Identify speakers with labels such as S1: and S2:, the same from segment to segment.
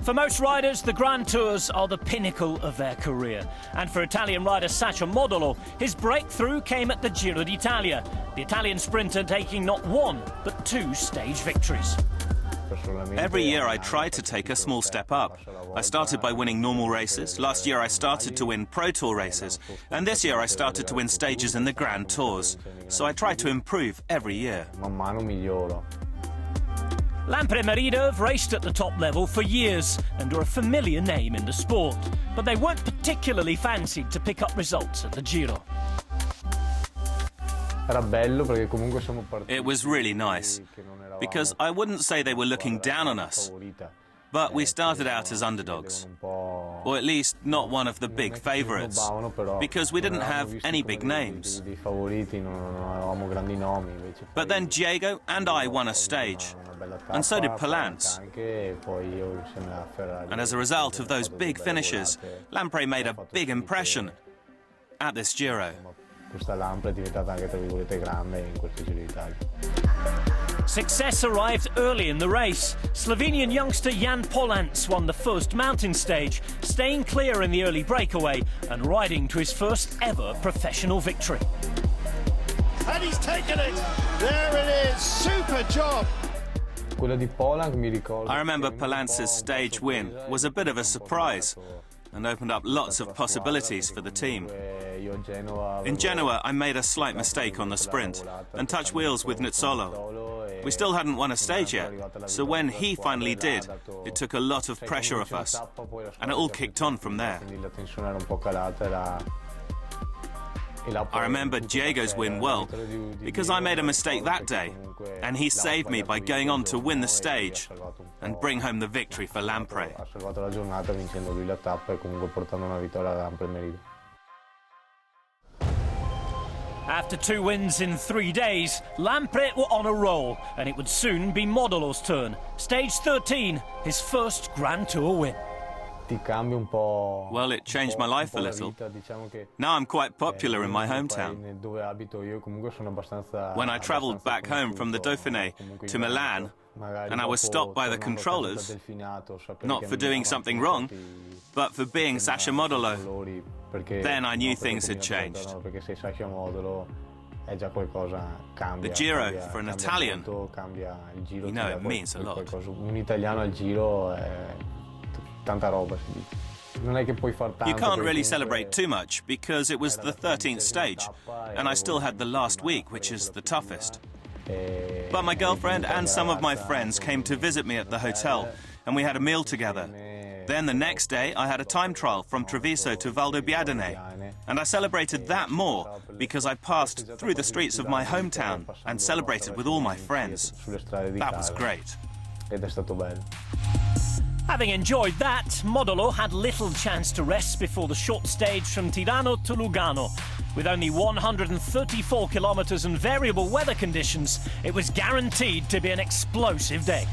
S1: For most riders, the Grand Tours are the pinnacle of their career. And for Italian rider Sacha Modolo, his breakthrough came at the Giro d'Italia, the Italian sprinter taking not one, but 2 stage victories.
S2: Every year I try to take a small step up. I started by winning normal races. Last year I started to win Pro Tour races. And this year I started to win stages in the Grand Tours. So I try to improve every year.
S1: Lampre-Merida have raced at the top level for years and are a familiar name in the sport. But they weren't particularly fancied to pick up results at the Giro.
S2: It was really nice, because I wouldn't say they were looking down on us, but we started out as underdogs, or at least not one of the big favourites, because we didn't have any big names. But then Diego and I won a stage, and so did Palance. And as a result of those big finishes, Lampre made a big impression at this Giro. Success arrived early in the race. Slovenian youngster Jan Polance won the first mountain stage, staying clear in the early breakaway and riding to his first ever professional victory.
S3: And he's taken it! There it is! Super job!
S2: I remember Palance's stage win was a bit of a surprise and opened up lots of possibilities for the team. In Genoa, I made a slight mistake on the sprint and touched wheels with inCycle. We still hadn't won a stage yet, so when he finally did, it took a lot of pressure off us, and it all kicked on from there. I remember Diego's win well, because I made a mistake that day, and he saved me by going on to win the stage and bring home the victory for Lampre.
S1: After 2 wins in 3 days, Lampre were on a roll, and it would soon be Modolo's turn. Stage 13, his first Grand Tour win.
S2: Well, it changed my life a little. Now I'm quite popular in my hometown. When I travelled back home from the Dauphiné to Milan, and I was stopped by the controllers, not for doing something wrong, but for being Sacha Modolo, then I knew things had changed. The Giro, for an Italian, you know it means a lot. You can't really celebrate too much because it was the 13th stage, and I still had the last week, which is the toughest. But my girlfriend and some of my friends came to visit me at the hotel, and we had a meal together. Then the next day, I had a time trial from Treviso to Valdobbiadene, and I celebrated that more because I passed through the streets of my hometown and celebrated with all my friends. That was great.
S1: Having enjoyed that, Modolo had little chance to rest before the short stage from Tirano to Lugano. With only 134 kilometers and variable weather conditions, it was guaranteed to be an explosive day.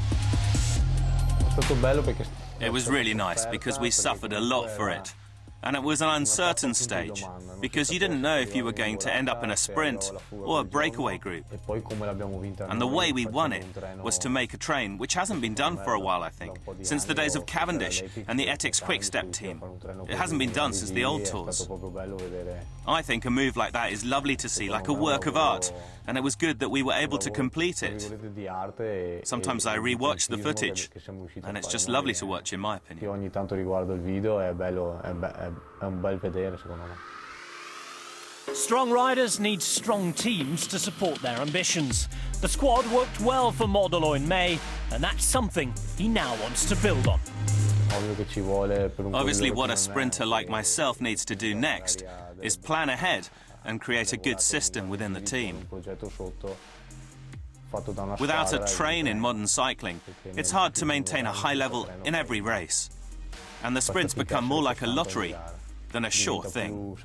S2: It was really nice because we suffered a lot for it. And it was an uncertain stage, because you didn't know if you were going to end up in a sprint or a breakaway group. And the way we won it was to make a train, which hasn't been done for a while, I think, since the days of Cavendish and the Ethics Quick-Step team. It hasn't been done since the old tours. I think a move like that is lovely to see, like a work of art, and it was good that we were able to complete it. Sometimes I re-watch the footage, and it's just lovely to watch, in my opinion.
S1: Strong riders need strong teams to support their ambitions. The squad worked well for Modolo in May, and that's something he now wants to build on.
S2: Obviously, what a sprinter like myself needs to do next is plan ahead and create a good system within the team. Without a train in modern cycling, it's hard to maintain a high level in every race. And the sprints become more like a lottery than a sure thing.